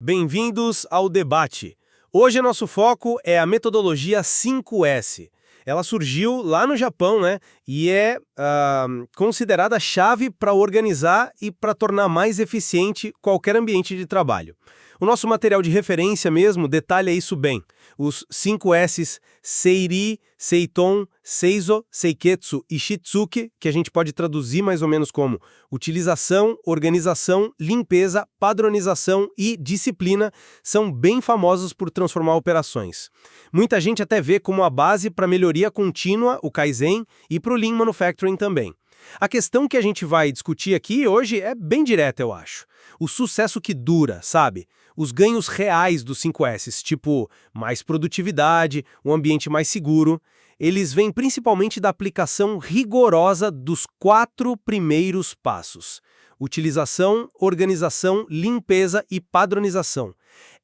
Bem-vindos ao debate. Hoje nosso foco é a metodologia 5S. Ela surgiu lá no Japão, né? E é considerada a chave para organizar e para tornar mais eficiente qualquer ambiente de trabalho. O nosso material de referência mesmo detalha isso bem. Os 5 S's, Seiri, Seiton, Seizo, Seiketsu e Shitsuke, que a gente pode traduzir mais ou menos como utilização, organização, limpeza, padronização e disciplina, são bem famosos por transformar operações. Muita gente até vê como a base para melhoria contínua, o Kaizen, e para o Lean Manufacturing também. A questão que a gente vai discutir aqui hoje é bem direta, eu acho. O sucesso que dura, sabe? Os ganhos reais dos 5Ss, tipo mais produtividade, um ambiente mais seguro, eles vêm principalmente da aplicação rigorosa dos 4 primeiros passos: utilização, organização, limpeza e padronização.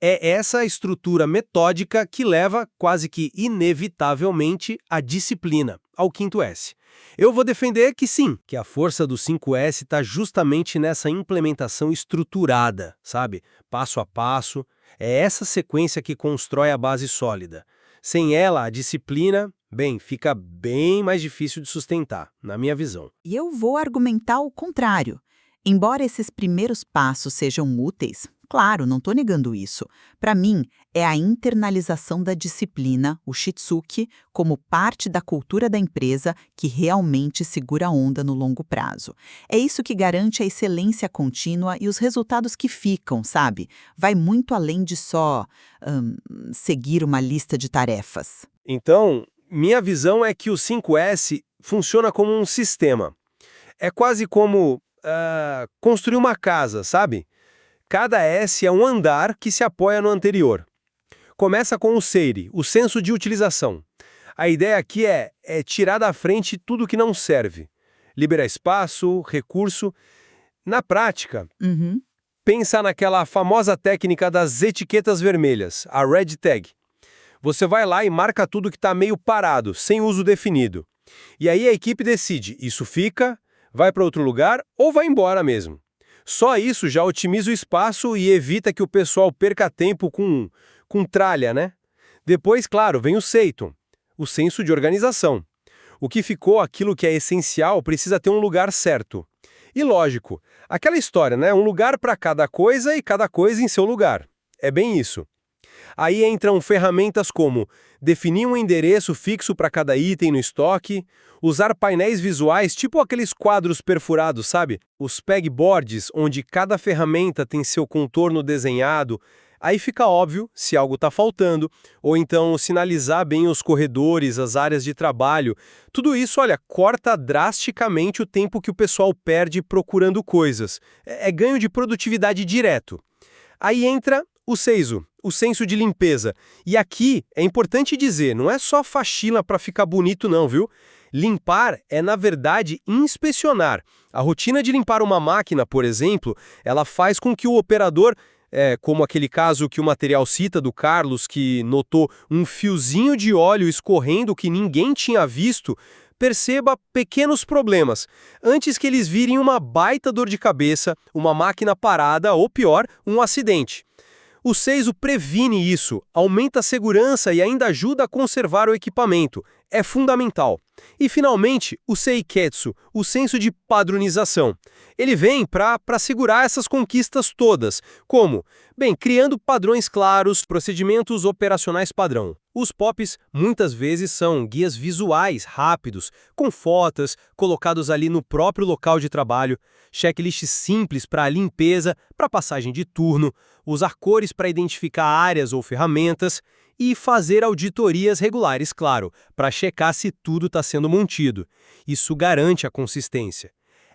É essa estrutura metódica que leva, quase que inevitavelmente, à disciplina, ao 5º S. Eu vou defender que sim, que a força do 5S está justamente nessa implementação estruturada, sabe? Passo a passo. É essa sequência que constrói a base sólida. Sem ela, a disciplina, bem, fica bem mais difícil de sustentar, na minha visão. E eu vou argumentar o contrário. Embora esses primeiros passos sejam úteis, claro, não estou negando isso. Para mim, é a internalização da disciplina, o Shitsuke, como parte da cultura da empresa que realmente segura a onda no longo prazo. É isso que garante a excelência contínua e os resultados que ficam, sabe? Vai muito além de só seguir uma lista de tarefas. Então, minha visão é que o 5S funciona como um sistema. É quase como construir uma casa, sabe? Cada S é um andar que se apoia no anterior. Começa com o Seiri, o senso de utilização. A ideia aqui é tirar da frente tudo que não serve. Liberar espaço, recurso. Na prática, pensa naquela famosa técnica das etiquetas vermelhas, a Red Tag. Você vai lá e marca tudo que está meio parado, sem uso definido. E aí a equipe decide, isso fica, vai para outro lugar ou vai embora mesmo. Só isso já otimiza o espaço e evita que o pessoal perca tempo com tralha, né? Depois, claro, vem o Seiton, o senso de organização. O que ficou, aquilo que é essencial, precisa ter um lugar certo. E lógico, aquela história, né? Um lugar para cada coisa e cada coisa em seu lugar. É bem isso. Aí entram ferramentas como definir um endereço fixo para cada item no estoque, usar painéis visuais tipo aqueles quadros perfurados, sabe? Os pegboards, onde cada ferramenta tem seu contorno desenhado. Aí fica óbvio se algo está faltando, ou então sinalizar bem os corredores, as áreas de trabalho. Tudo isso, olha, corta drasticamente o tempo que o pessoal perde procurando coisas. É ganho de produtividade direto. Aí entra o Seizo, o senso de limpeza. E aqui é importante dizer, não é só faxina para ficar bonito não, viu? Limpar é, na verdade, inspecionar. A rotina de limpar uma máquina, por exemplo, ela faz com que o operador, como aquele caso que o material cita do Carlos, que notou um fiozinho de óleo escorrendo que ninguém tinha visto, perceba pequenos problemas, antes que eles virem uma baita dor de cabeça, uma máquina parada ou, pior, um acidente. O Seizo previne isso, aumenta a segurança e ainda ajuda a conservar o equipamento. É fundamental. E, finalmente, o Seiketsu, o senso de padronização. Ele vem para segurar essas conquistas todas. Como? Bem, criando padrões claros, procedimentos operacionais padrão. Os POPs, muitas vezes, são guias visuais rápidos, com fotos, colocados ali no próprio local de trabalho, checklists simples para limpeza, para passagem de turno, usar cores para identificar áreas ou ferramentas e fazer auditorias regulares, claro, para checar se tudo está sendo mantido. Isso garante a consistência.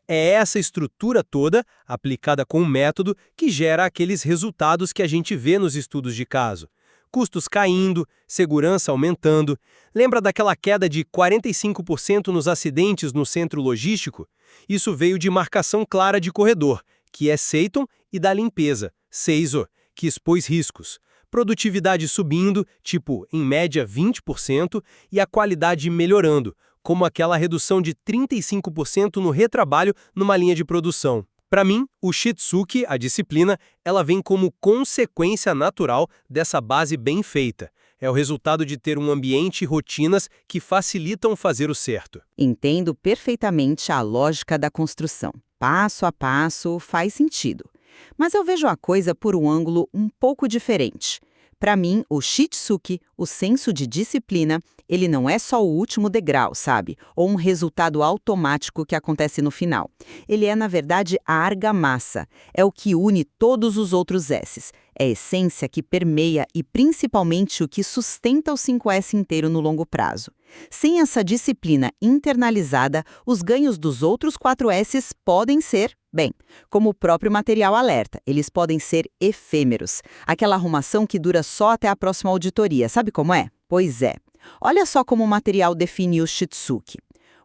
É essa estrutura toda, aplicada com um método, que gera aqueles resultados que a gente vê nos estudos de caso. Custos caindo, segurança aumentando. Lembra daquela queda de 45% nos acidentes no centro logístico? Isso veio de marcação clara de corredor, que é Seiton, e da limpeza, Seizo, que expôs riscos. Produtividade subindo, tipo, em média 20%, e a qualidade melhorando, como aquela redução de 35% no retrabalho numa linha de produção. Para mim, o Shitsuki, a disciplina, ela vem como consequência natural dessa base bem feita. É o resultado de ter um ambiente e rotinas que facilitam fazer o certo. Entendo perfeitamente a lógica da construção. Passo a passo faz sentido. Mas eu vejo a coisa por um ângulo um pouco diferente. Para mim, o Shitsuki, o senso de disciplina, ele não é só o último degrau, sabe? Ou um resultado automático que acontece no final. Ele é, na verdade, a argamassa. É o que une todos os outros S's. É a essência que permeia e principalmente o que sustenta o 5S inteiro no longo prazo. Sem essa disciplina internalizada, os ganhos dos outros 4 S's podem ser, bem, como o próprio material alerta, eles podem ser efêmeros. Aquela arrumação que dura só até a próxima auditoria, sabe como é? Pois é. Olha só como o material define o Shitsuki.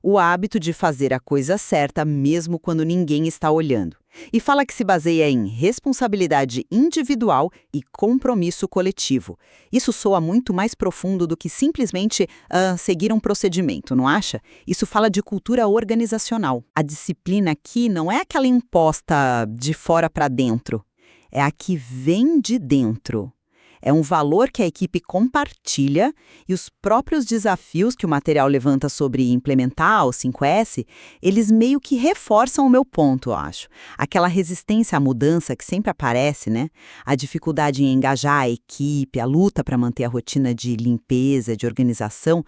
O hábito de fazer a coisa certa mesmo quando ninguém está olhando. E fala que se baseia em responsabilidade individual e compromisso coletivo. Isso soa muito mais profundo do que simplesmente seguir um procedimento, não acha? Isso fala de cultura organizacional. A disciplina aqui não é aquela imposta de fora para dentro. É a que vem de dentro. É um valor que a equipe compartilha e os próprios desafios que o material levanta sobre implementar o 5S, eles meio que reforçam o meu ponto, eu acho. Aquela resistência à mudança que sempre aparece, né? A dificuldade em engajar a equipe, a luta para manter a rotina de limpeza, de organização.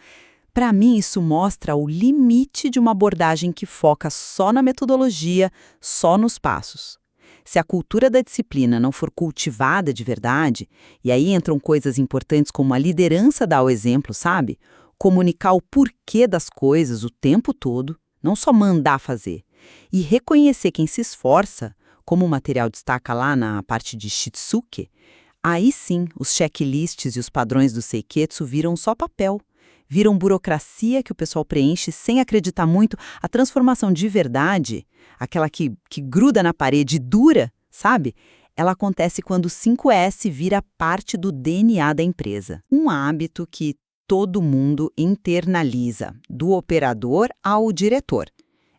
Para mim, isso mostra o limite de uma abordagem que foca só na metodologia, só nos passos. Se a cultura da disciplina não for cultivada de verdade, e aí entram coisas importantes como a liderança dar o exemplo, sabe? Comunicar o porquê das coisas o tempo todo, não só mandar fazer. E reconhecer quem se esforça, como o material destaca lá na parte de Shitsuki, aí sim os checklists e os padrões do Seiketsu viram só papel. Viram burocracia que o pessoal preenche sem acreditar muito. A transformação de verdade, aquela que gruda na parede e dura, sabe? Ela acontece quando o 5S vira parte do DNA da empresa. Um hábito que todo mundo internaliza, do operador ao diretor.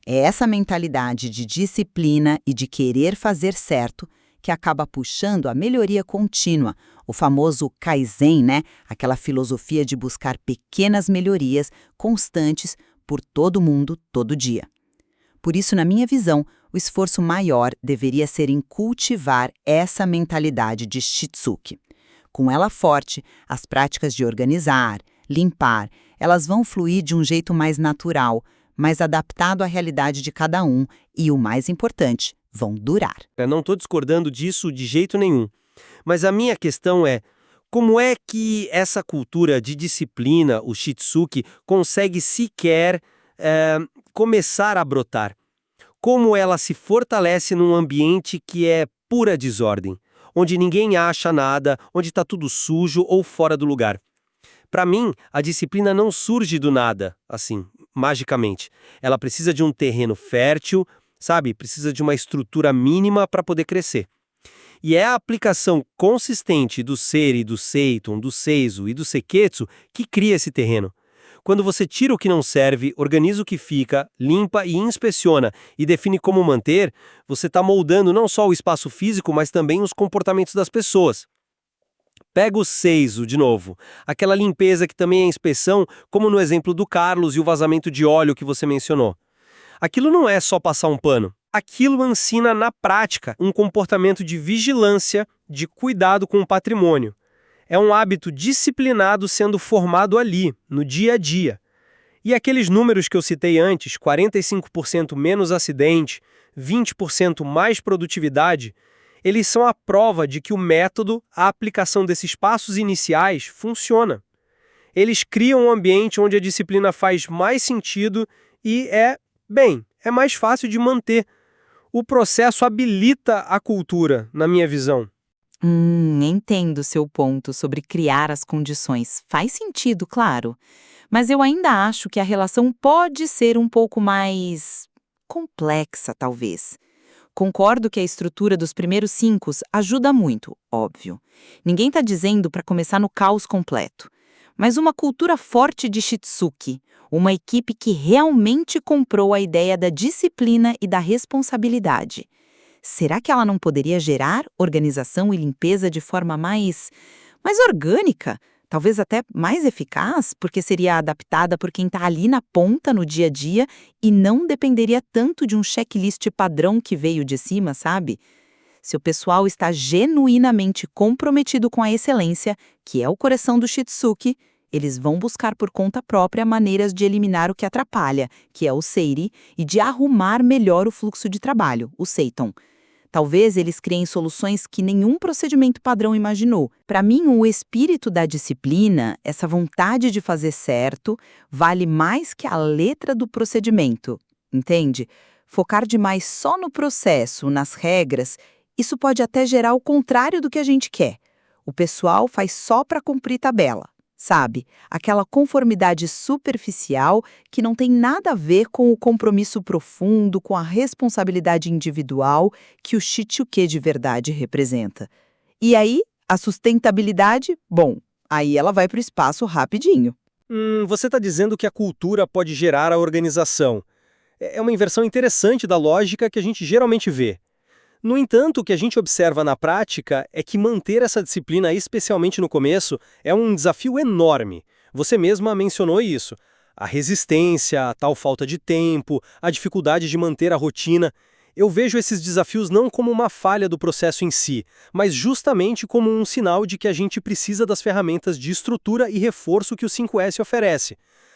É essa mentalidade de disciplina e de querer fazer certo que acaba puxando a melhoria contínua, o famoso Kaizen, né? Aquela filosofia de buscar pequenas melhorias constantes por todo mundo, todo dia. Por isso, na minha visão, o esforço maior deveria ser em cultivar essa mentalidade de Shitsuki. Com ela forte, as práticas de organizar, limpar, elas vão fluir de um jeito mais natural, mais adaptado à realidade de cada um e, o mais importante, vão durar. Eu não estou discordando disso de jeito nenhum. Mas a minha questão é, como é que essa cultura de disciplina, o Shitsuki, consegue sequer começar a brotar? Como ela se fortalece num ambiente que é pura desordem, onde ninguém acha nada, onde está tudo sujo ou fora do lugar? Para mim, a disciplina não surge do nada, assim, magicamente. Ela precisa de um terreno fértil, sabe? Precisa de uma estrutura mínima para poder crescer. E é a aplicação consistente do Seri, do Seiton, do Seizo e do Seiketsu que cria esse terreno. Quando você tira o que não serve, organiza o que fica, limpa e inspeciona e define como manter, você está moldando não só o espaço físico, mas também os comportamentos das pessoas. Pega o Seizo, de novo, aquela limpeza que também é inspeção, como no exemplo do Carlos e o vazamento de óleo que você mencionou. Aquilo não é só passar um pano. Aquilo ensina na prática um comportamento de vigilância, de cuidado com o patrimônio. É um hábito disciplinado sendo formado ali, no dia a dia. E aqueles números que eu citei antes, 45% menos acidente, 20% mais produtividade, eles são a prova de que o método, a aplicação desses passos iniciais, funciona. Eles criam um ambiente onde a disciplina faz mais sentido e é mais fácil de manter. O processo habilita a cultura, na minha visão. Entendo seu ponto sobre criar as condições. Faz sentido, claro. Mas eu ainda acho que a relação pode ser um pouco mais complexa, talvez. Concordo que a estrutura dos primeiros 5 ajuda muito, óbvio. Ninguém está dizendo para começar no caos completo. Mas uma cultura forte de Shitsuki, uma equipe que realmente comprou a ideia da disciplina e da responsabilidade. será que ela não poderia gerar organização e limpeza de forma mais orgânica? Talvez até mais eficaz, porque seria adaptada por quem está ali na ponta no dia a dia e não dependeria tanto de um checklist padrão que veio de cima, sabe? Se o pessoal está genuinamente comprometido com a excelência, que é o coração do Shitsuki, eles vão buscar por conta própria maneiras de eliminar o que atrapalha, que é o Seiri, e de arrumar melhor o fluxo de trabalho, o Seiton. Talvez eles criem soluções que nenhum procedimento padrão imaginou. Para mim, o espírito da disciplina, essa vontade de fazer certo, vale mais que a letra do procedimento, entende? Focar demais só no processo, nas regras, isso pode até gerar o contrário do que a gente quer. O pessoal faz só para cumprir tabela, sabe? Aquela conformidade superficial que não tem nada a ver com o compromisso profundo, com a responsabilidade individual que o Shichuke de verdade representa. E aí, a sustentabilidade, bom, aí ela vai para o espaço rapidinho. Você está dizendo que a cultura pode gerar a organização. É uma inversão interessante da lógica que a gente geralmente vê. No entanto, o que a gente observa na prática é que manter essa disciplina, especialmente no começo, é um desafio enorme. Você mesma mencionou isso. A resistência, a tal falta de tempo, a dificuldade de manter a rotina. Eu vejo esses desafios não como uma falha do processo em si, mas justamente como um sinal de que a gente precisa das ferramentas de estrutura e reforço que o 5S oferece.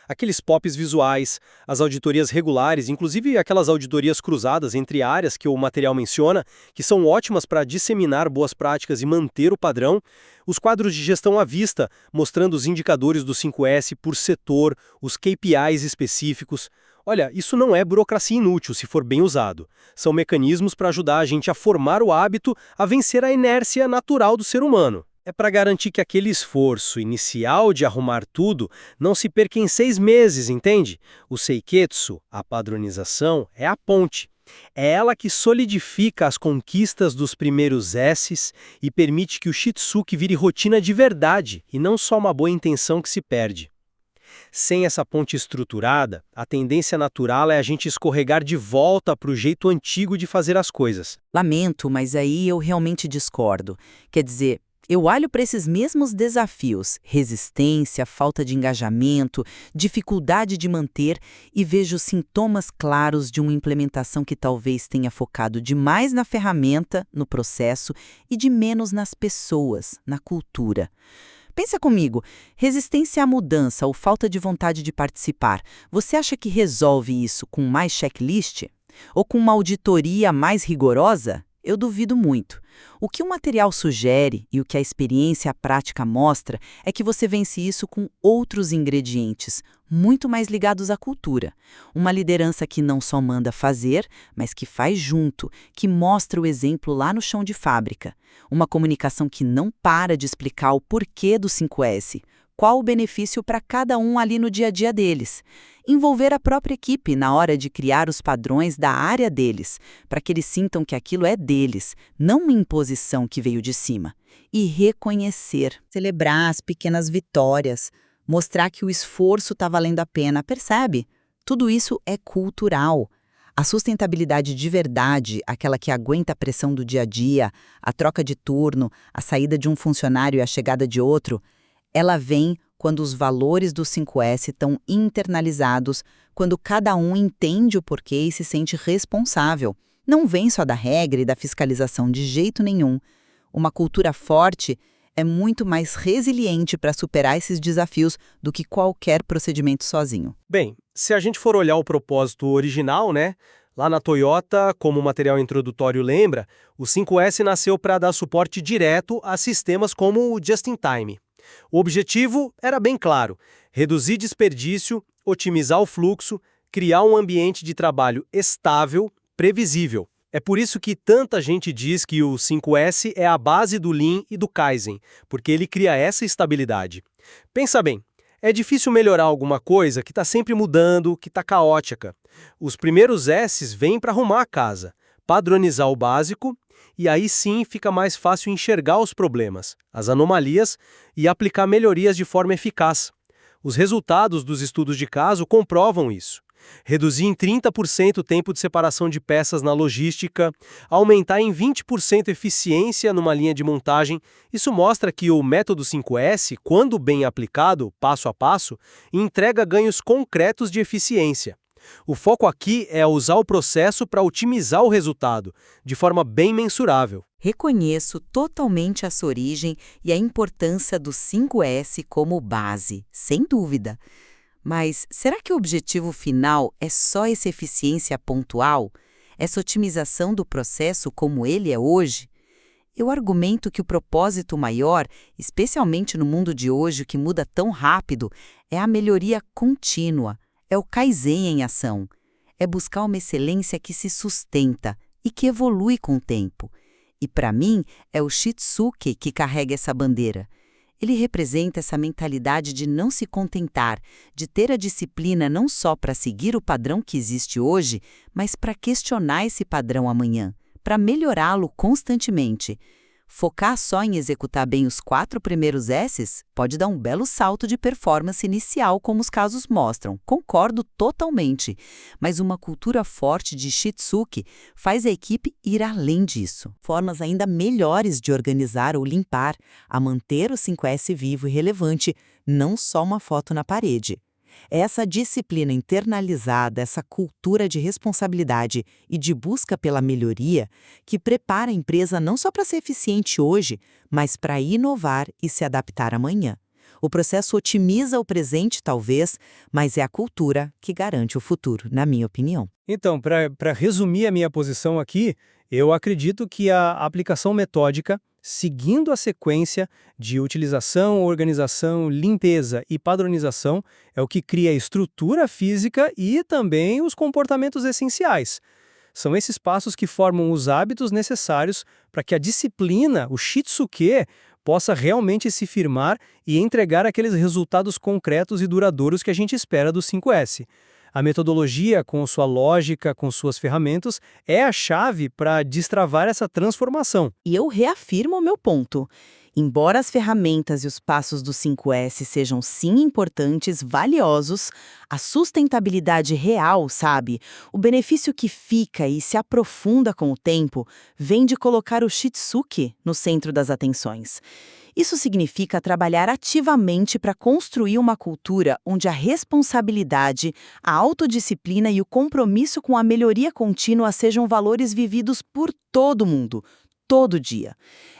Aqueles POPs visuais, as auditorias regulares, inclusive aquelas auditorias cruzadas entre áreas que o material menciona, que são ótimas para disseminar boas práticas e manter o padrão, os quadros de gestão à vista, mostrando os indicadores do 5S por setor, os KPIs específicos. Olha, isso não é burocracia inútil se for bem usado. São mecanismos para ajudar a gente a formar o hábito a vencer a inércia natural do ser humano. É para garantir que aquele esforço inicial de arrumar tudo não se perca em 6 meses, entende? O Seiketsu, a padronização, é a ponte. É ela que solidifica as conquistas dos primeiros S's e permite que o Shitsuki vire rotina de verdade e não só uma boa intenção que se perde. Sem essa ponte estruturada, a tendência natural é a gente escorregar de volta para o jeito antigo de fazer as coisas. Lamento, mas aí eu realmente discordo. Quer dizer, eu olho para esses mesmos desafios, resistência, falta de engajamento, dificuldade de manter, e vejo sintomas claros de uma implementação que talvez tenha focado demais na ferramenta, no processo, e de menos nas pessoas, na cultura. Pensa comigo, resistência à mudança ou falta de vontade de participar, você acha que resolve isso com mais checklist? Ou com uma auditoria mais rigorosa? Eu duvido muito. O que o material sugere e o que a experiência e a prática mostra é que você vence isso com outros ingredientes, muito mais ligados à cultura. Uma liderança que não só manda fazer, mas que faz junto, que mostra o exemplo lá no chão de fábrica. Uma comunicação que não para de explicar o porquê do 5S. Qual o benefício para cada um ali no dia a dia deles? Envolver a própria equipe na hora de criar os padrões da área deles, para que eles sintam que aquilo é deles, não uma imposição que veio de cima. E reconhecer, celebrar as pequenas vitórias, mostrar que o esforço está valendo a pena, percebe? Tudo isso é cultural. A sustentabilidade de verdade, aquela que aguenta a pressão do dia a dia, a troca de turno, a saída de um funcionário e a chegada de outro, ela vem quando os valores do 5S estão internalizados, quando cada um entende o porquê e se sente responsável. Não vem só da regra e da fiscalização de jeito nenhum. Uma cultura forte é muito mais resiliente para superar esses desafios do que qualquer procedimento sozinho. Bem, se a gente for olhar o propósito original, né? Lá na Toyota, como o material introdutório lembra, o 5S nasceu para dar suporte direto a sistemas como o Just-in-Time. O objetivo era bem claro: reduzir desperdício, otimizar o fluxo, criar um ambiente de trabalho estável, previsível. É por isso que tanta gente diz que o 5S é a base do Lean e do Kaizen, porque ele cria essa estabilidade. Pensa bem, é difícil melhorar alguma coisa que está sempre mudando, que está caótica. Os primeiros S's vêm para arrumar a casa, padronizar o básico, e aí sim fica mais fácil enxergar os problemas, as anomalias e aplicar melhorias de forma eficaz. Os resultados dos estudos de caso comprovam isso. Reduzir em 30% o tempo de separação de peças na logística, aumentar em 20% a eficiência numa linha de montagem. Isso mostra que o método 5S, quando bem aplicado, passo a passo, entrega ganhos concretos de eficiência. O foco aqui é usar o processo para otimizar o resultado, de forma bem mensurável. Reconheço totalmente essa origem e a importância do 5S como base, sem dúvida. Mas será que o objetivo final é só essa eficiência pontual? Essa otimização do processo como ele é hoje? Eu argumento que o propósito maior, especialmente no mundo de hoje que muda tão rápido, é a melhoria contínua, é o Kaizen em ação. É buscar uma excelência que se sustenta e que evolui com o tempo. E para mim, é o Shitsuke que carrega essa bandeira. Ele representa essa mentalidade de não se contentar, de ter a disciplina não só para seguir o padrão que existe hoje, mas para questionar esse padrão amanhã, para melhorá-lo constantemente. Focar só em executar bem os 4 primeiros S's pode dar um belo salto de performance inicial, como os casos mostram. Concordo totalmente. Mas uma cultura forte de Shitsuke faz a equipe ir além disso. Formas ainda melhores de organizar ou limpar, a manter o 5S vivo e relevante, não só uma foto na parede. Essa disciplina internalizada, essa cultura de responsabilidade e de busca pela melhoria, que prepara a empresa não só para ser eficiente hoje, mas para inovar e se adaptar amanhã. O processo otimiza o presente, talvez, mas é a cultura que garante o futuro, na minha opinião. Então, para resumir a minha posição aqui, eu acredito que a aplicação metódica, seguindo a sequência de utilização, organização, limpeza e padronização, é o que cria a estrutura física e também os comportamentos essenciais. São esses passos que formam os hábitos necessários para que a disciplina, o Shitsuke, possa realmente se firmar e entregar aqueles resultados concretos e duradouros que a gente espera do 5S. A metodologia, com sua lógica, com suas ferramentas, é a chave para destravar essa transformação. E eu reafirmo o meu ponto. Embora as ferramentas e os passos do 5S sejam sim importantes, valiosos, a sustentabilidade real, sabe? O benefício que fica e se aprofunda com o tempo vem de colocar o Shitsuke no centro das atenções. Isso significa trabalhar ativamente para construir uma cultura onde a responsabilidade, a autodisciplina e o compromisso com a melhoria contínua sejam valores vividos por todo mundo, todo dia.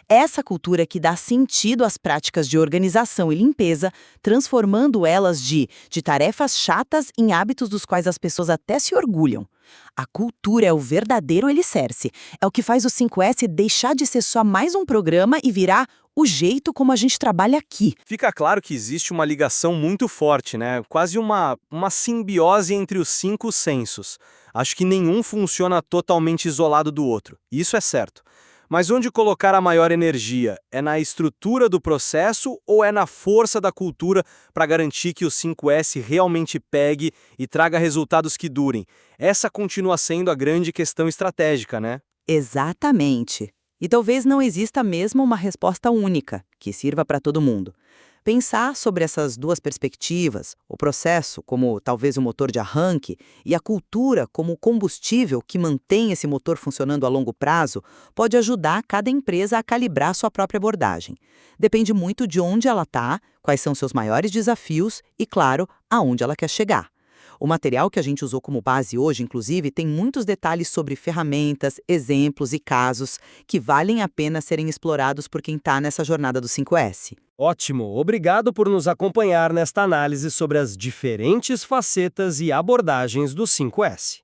Essa cultura que dá sentido às práticas de organização e limpeza, transformando elas de tarefas chatas em hábitos dos quais as pessoas até se orgulham. A cultura é o verdadeiro alicerce, é o que faz o 5S deixar de ser só mais um programa e virar o jeito como a gente trabalha aqui. Fica claro que existe uma ligação muito forte, né? Quase uma simbiose entre os 5 sensos. Acho que nenhum funciona totalmente isolado do outro. Isso é certo. Mas onde colocar a maior energia? É na estrutura do processo ou é na força da cultura para garantir que o 5S realmente pegue e traga resultados que durem? Essa continua sendo a grande questão estratégica, né? Exatamente. E talvez não exista mesmo uma resposta única, que sirva para todo mundo. Pensar sobre essas duas perspectivas, o processo como talvez o motor de arranque e a cultura como o combustível que mantém esse motor funcionando a longo prazo, pode ajudar cada empresa a calibrar sua própria abordagem. Depende muito de onde ela está, quais são seus maiores desafios e, claro, aonde ela quer chegar. O material que a gente usou como base hoje, inclusive, tem muitos detalhes sobre ferramentas, exemplos e casos que valem a pena serem explorados por quem está nessa jornada do 5S. Ótimo! Obrigado por nos acompanhar nesta análise sobre as diferentes facetas e abordagens do 5S.